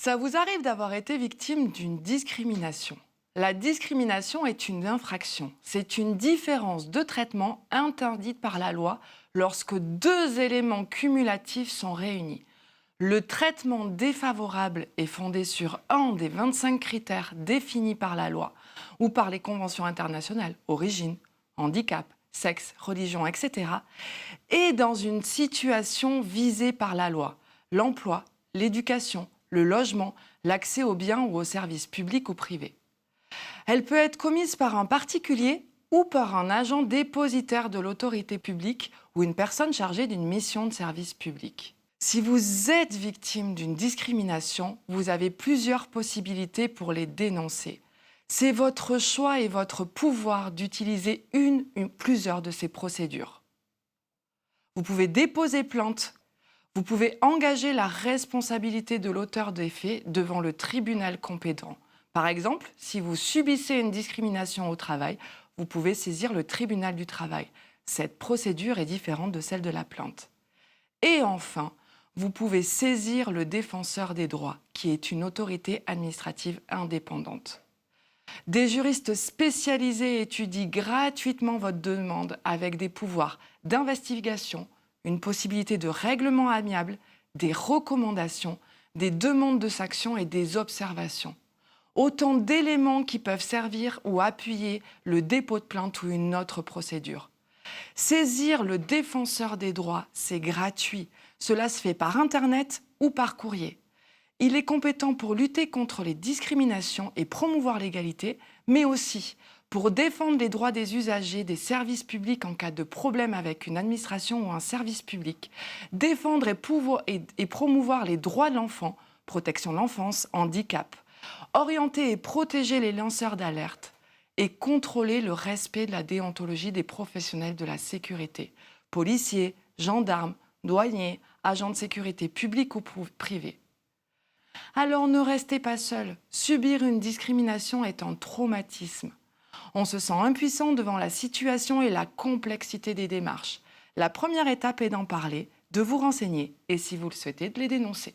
Ça vous arrive d'avoir été victime d'une discrimination. La discrimination est une infraction. C'est une différence de traitement interdite par la loi lorsque deux éléments cumulatifs sont réunis. Le traitement défavorable est fondé sur un des 25 critères définis par la loi ou par les conventions internationales, origine, handicap, sexe, religion, etc. Et dans une situation visée par la loi, l'emploi, l'éducation, le logement, l'accès aux biens ou aux services publics ou privés. Elle peut être commise par un particulier ou par un agent dépositaire de l'autorité publique ou une personne chargée d'une mission de service public. Si vous êtes victime d'une discrimination, vous avez plusieurs possibilités pour les dénoncer. C'est votre choix et votre pouvoir d'utiliser une ou plusieurs de ces procédures. Vous pouvez déposer plainte. Vous pouvez engager la responsabilité de l'auteur des faits devant le tribunal compétent. Par exemple, si vous subissez une discrimination au travail, vous pouvez saisir le tribunal du travail. Cette procédure est différente de celle de la plainte. Et enfin, vous pouvez saisir le défenseur des droits, qui est une autorité administrative indépendante. Des juristes spécialisés étudient gratuitement votre demande avec des pouvoirs d'investigation, une possibilité de règlement amiable, des recommandations, des demandes de sanctions et des observations. Autant d'éléments qui peuvent servir ou appuyer le dépôt de plainte ou une autre procédure. Saisir le défenseur des droits, c'est gratuit. Cela se fait par Internet ou par courrier. Il est compétent pour lutter contre les discriminations et promouvoir l'égalité, mais aussi pour défendre les droits des usagers des services publics en cas de problème avec une administration ou un service public, défendre et promouvoir les droits de l'enfant, protection de l'enfance, handicap, orienter et protéger les lanceurs d'alerte et contrôler le respect de la déontologie des professionnels de la sécurité, policiers, gendarmes, douaniers, agents de sécurité publics ou privés. Alors ne restez pas seul. Subir une discrimination est un traumatisme. On se sent impuissant devant la situation et la complexité des démarches. La première étape est d'en parler, de vous renseigner et, si vous le souhaitez, de les dénoncer.